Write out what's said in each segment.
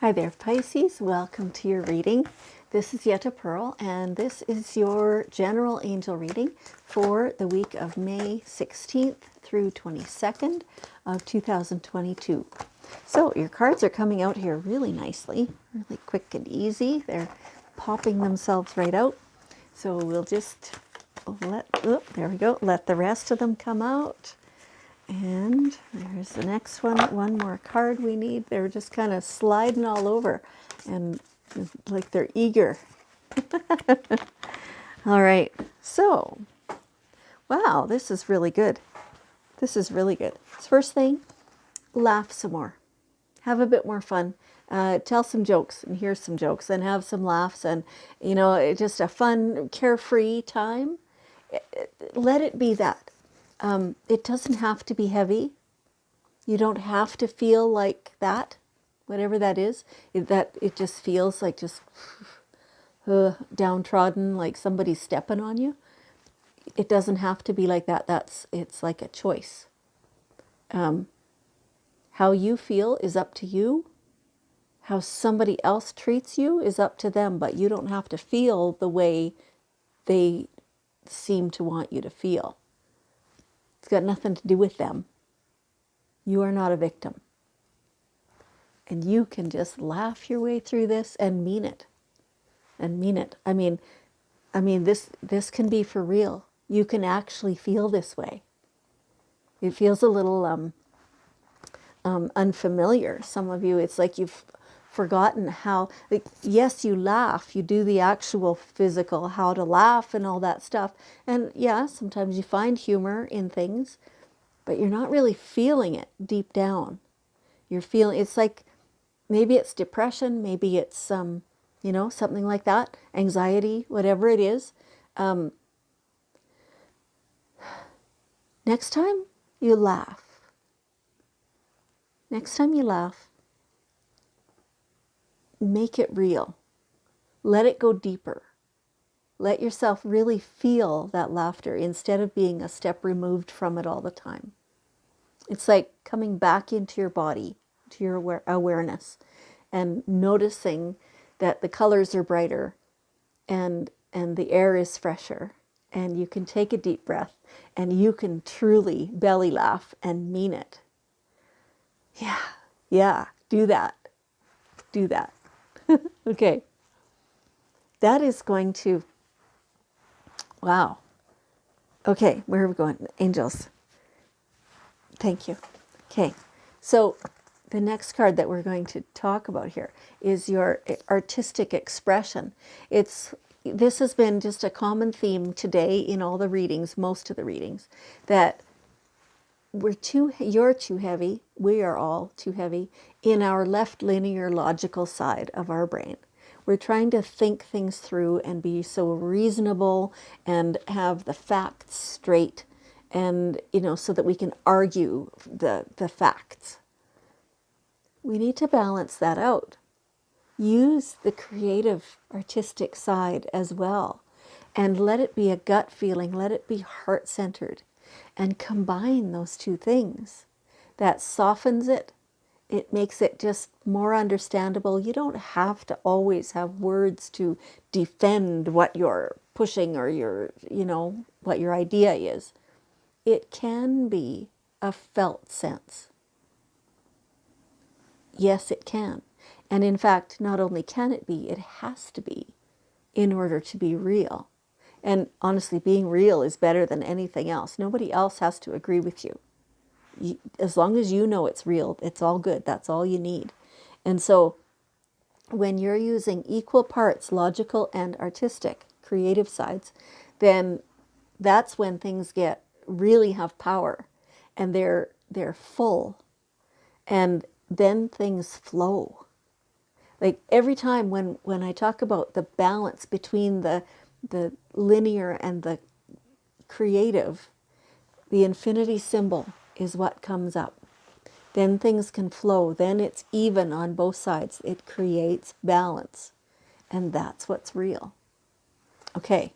Hi there, Pisces. Welcome to your reading. This is Yetta Pearl, and this is your general angel reading for the week of May 16th through 22nd of 2022. So your cards are coming out here really nicely, really quick and easy. They're popping themselves right out. So we'll just there we go, let the rest of them come out. And there's the next one, one more card we need. They're just kind of sliding all over and like they're eager. All right, so, wow, this is really good. This is really good. First thing, laugh some more. Have a bit more fun. Tell some jokes and hear some jokes and have some laughs and, just a fun, carefree time. Let it be that. It doesn't have to be heavy. You don't have to feel like that, whatever that is. That it just feels like just downtrodden, like somebody's stepping on you. It doesn't have to be like that. It's like a choice. How you feel is up to you. How somebody else treats you is up to them, but you don't have to feel the way they seem to want you to feel. It's got nothing to do with them. You are not a victim. And you can just laugh your way through this and mean it. And mean it. I mean this can be for real. You can actually feel this way. It feels a little unfamiliar. Some of you, it's like you've forgotten how, like, yes, you laugh, you do the actual physical, how to laugh and all that stuff. And yeah, sometimes you find humor in things, but you're not really feeling it deep down. You're feeling, it's like, maybe it's depression, maybe it's something like that, anxiety, whatever it is. Next time you laugh, make it real. Let it go deeper. Let yourself really feel that laughter instead of being a step removed from it all the time. It's like coming back into your body, to your awareness, and noticing that the colors are brighter and the air is fresher, and you can take a deep breath and you can truly belly laugh and mean it. Yeah, do that. Okay. That is going to, wow. Okay, where are we going? Angels. Thank you. Okay, so the next card that we're going to talk about here is your artistic expression. This has been just a common theme today in all the readings, most of the readings, that you're too heavy, we are all too heavy in our left linear logical side of our brain. We're trying to think things through and be so reasonable and have the facts straight, and so that we can argue the facts. We need to balance that out. Use the creative, artistic side as well, and let it be a gut feeling, let it be heart-centered, and combine those two things. That softens it. It makes it just more understandable. You don't have to always have words to defend what you're pushing or what your idea is. It can be a felt sense. Yes, it can. And in fact, not only can it be, it has to be in order to be real. And honestly, being real is better than anything else. Nobody else has to agree with you. As long as you know it's real, it's all good. That's all you need. And so when you're using equal parts, logical and artistic, creative sides, then that's when things really have power, and they're full, and then things flow. Like every time when I talk about the balance between the linear and the creative, the infinity symbol is what comes up. Then things can flow. Then it's even on both sides. It creates balance. And that's what's real. Okay.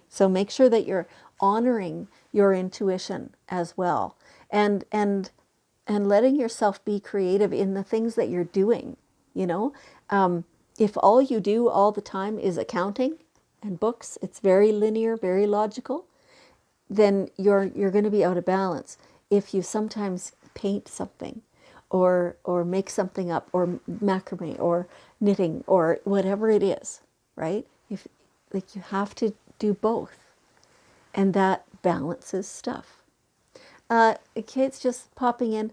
So make sure that you're honoring your intuition as well. And letting yourself be creative in the things that you're doing. you know. If all you do all the time is accounting and books, it's very linear, very logical, then you're going to be out of balance. If you sometimes paint something or make something up, or macrame or knitting or whatever it is, right? If like, you have to do both, and that balances stuff. Kate's just popping in.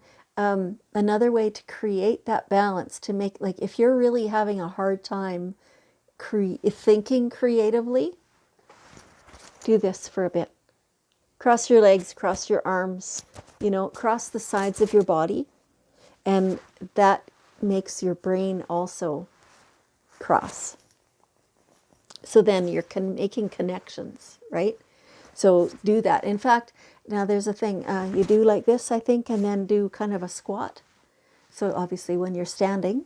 Another way to create that balance, to make, like, if you're really having a hard time thinking creatively, do this for a bit. Cross your legs, cross your arms, cross the sides of your body. And that makes your brain also cross. So then you're making connections, right? So do that. In fact, now there's a thing, you do like this, I think, and then do kind of a squat. So obviously when you're standing,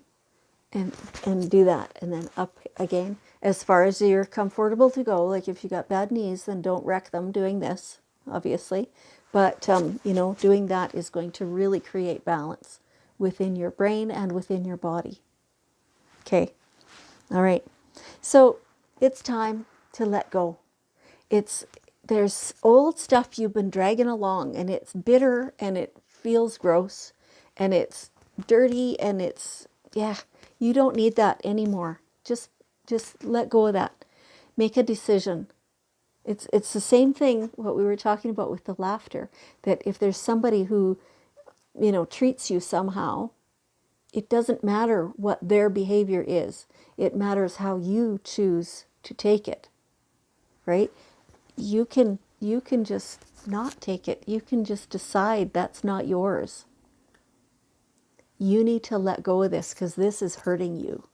and do that, and then up again, as far as you're comfortable to go. Like if you got bad knees, then don't wreck them doing this, obviously. But, doing that is going to really create balance within your brain and within your body. Okay. All right. So it's time to let go. There's old stuff you've been dragging along, and it's bitter, and it feels gross, and it's dirty, and you don't need that anymore. Just let go of that. Make a decision. It's the same thing what we were talking about with the laughter, that if there's somebody who, treats you somehow, it doesn't matter what their behavior is. It matters how you choose to take it, right? You can just not take it. You can just decide that's not yours. You need to let go of this, because this is hurting you.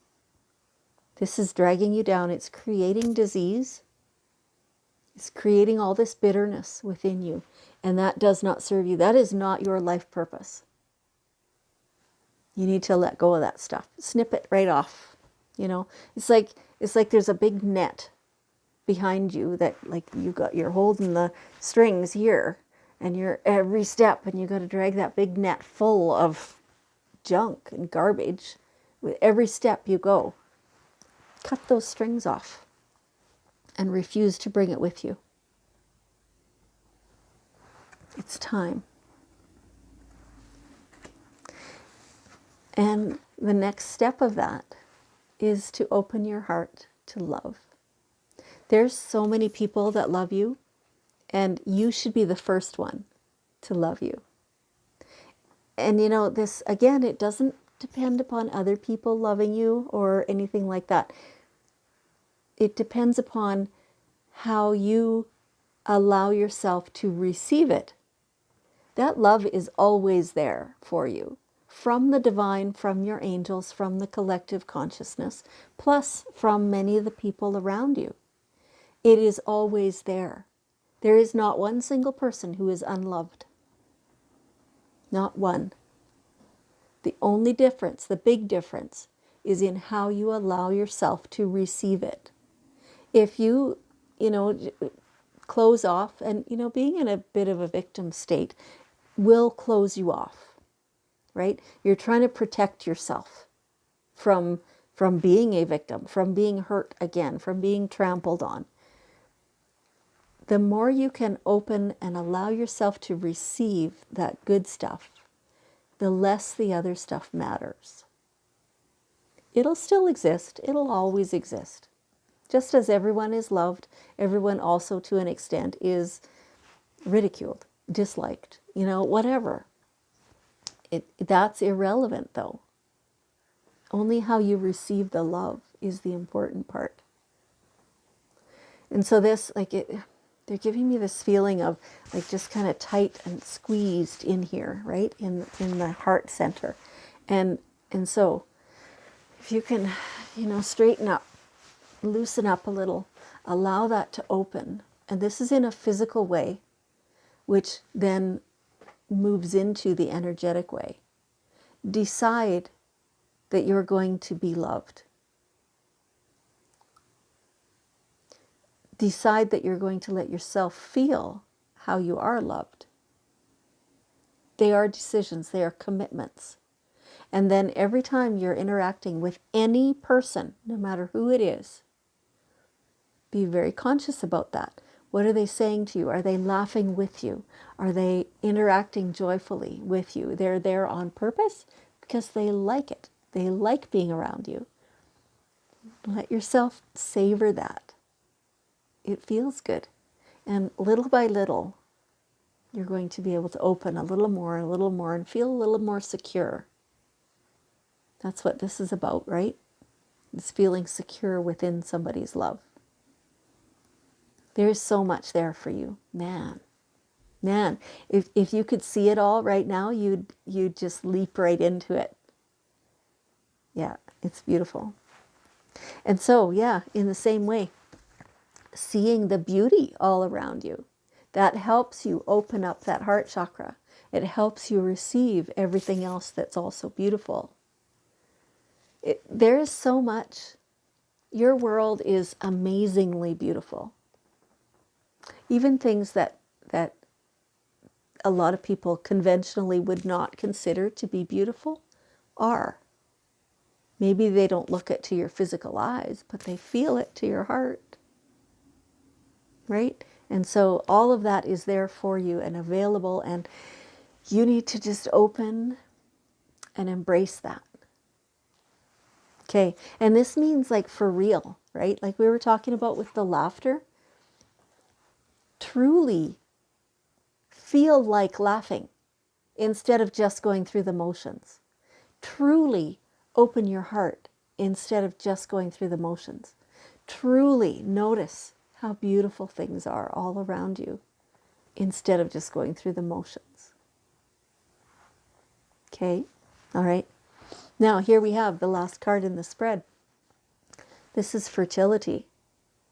This is dragging you down. It's creating disease. It's creating all this bitterness within you. And that does not serve you. That is not your life purpose. You need to let go of that stuff. Snip it right off. It's like there's a big net behind you that, like, you're holding the strings here, and you're every step, and you got to drag that big net full of junk and garbage with every step you go. Cut those strings off and refuse to bring it with you. It's time. And the next step of that is to open your heart to love. There's so many people that love you, and you should be the first one to love you. And this, again, it doesn't depend upon other people loving you or anything like that. It depends upon how you allow yourself to receive it. That love is always there for you, from the divine, from your angels, from the collective consciousness, plus from many of the people around you. It is always there. There is not one single person who is unloved. Not one. The only difference, the big difference, is in how you allow yourself to receive it. If you, close off, and, being in a bit of a victim state will close you off, right? You're trying to protect yourself from being a victim, from being hurt again, from being trampled on. The more you can open and allow yourself to receive that good stuff, the less the other stuff matters. It'll still exist. It'll always exist. Just as everyone is loved, everyone also, to an extent, is ridiculed, disliked, whatever. That's irrelevant, though. Only how you receive the love is the important part. And so this, they're giving me this feeling of, like, just kind of tight and squeezed in here, right? In the heart center. And so if you can, straighten up, loosen up a little, allow that to open. And this is in a physical way, which then moves into the energetic way. Decide that you're going to be loved. Decide that you're going to let yourself feel how you are loved. They are decisions, they are commitments. And then every time you're interacting with any person, no matter who it is, be very conscious about that. What are they saying to you? Are they laughing with you? Are they interacting joyfully with you? They're there on purpose because they like it. They like being around you. Let yourself savor that. It feels good. And little by little, you're going to be able to open a little more and feel a little more secure. That's what this is about, right? It's feeling secure within somebody's love. There's so much there for you. Man, if you could see it all right now, you'd just leap right into it. Yeah, it's beautiful. And so, yeah, in the same way, seeing the beauty all around you, that helps you open up that heart chakra. It helps you receive everything else that's also beautiful. There is so much. Your world is amazingly beautiful. Even things that a lot of people conventionally would not consider to be beautiful are. Maybe they don't look it to your physical eyes, but they feel it to your heart. Right? And so all of that is there for you and available, and you need to just open and embrace that. Okay, and this means like for real, right? Like we were talking about with the laughter. Truly feel like laughing instead of just going through the motions. Truly open your heart instead of just going through the motions. Truly notice how beautiful things are all around you instead of just going through the motions. Okay, all right. Now here we have the last card in the spread. This is fertility.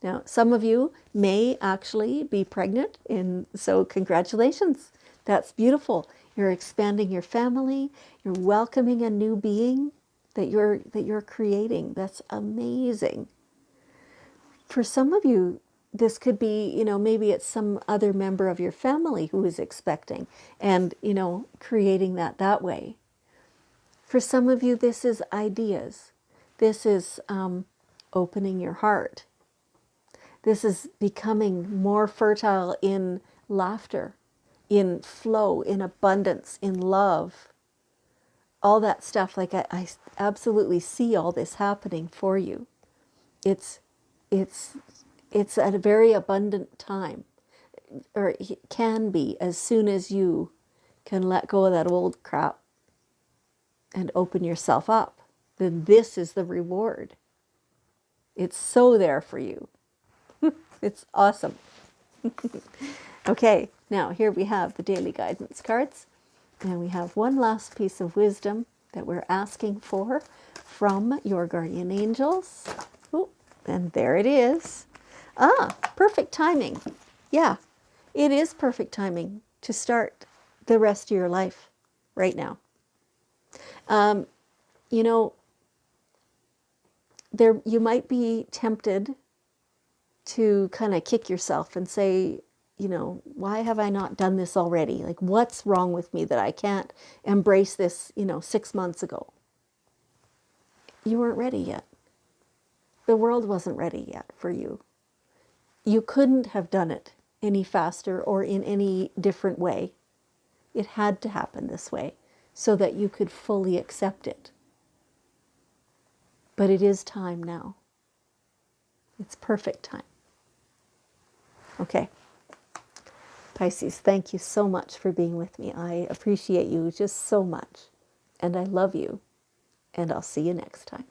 Now, some of you may actually be pregnant, and so congratulations. That's beautiful. You're expanding your family. You're welcoming a new being that you're creating. That's amazing. For some of you, this could be, maybe it's some other member of your family who is expecting and, creating that way. For some of you, this is ideas. This is opening your heart. This is becoming more fertile in laughter, in flow, in abundance, in love. All that stuff, like I absolutely see all this happening for you. It's at a very abundant time, or it can be as soon as you can let go of that old crap and open yourself up. Then this is the reward. It's so there for you. It's awesome. Okay, now here we have the daily guidance cards. And we have one last piece of wisdom that we're asking for from your guardian angels. Ooh, and there it is. Perfect timing. Yeah, it is perfect timing to start the rest of your life right now. You might be tempted to kind of kick yourself and say, why have I not done this already? Like, what's wrong with me that I can't embrace this, 6 months ago? You weren't ready yet. The world wasn't ready yet for you. You couldn't have done it any faster or in any different way. It had to happen this way so that you could fully accept it. But it is time now. It's perfect time. Okay. Pisces, thank you so much for being with me. I appreciate you just so much. And I love you. And I'll see you next time.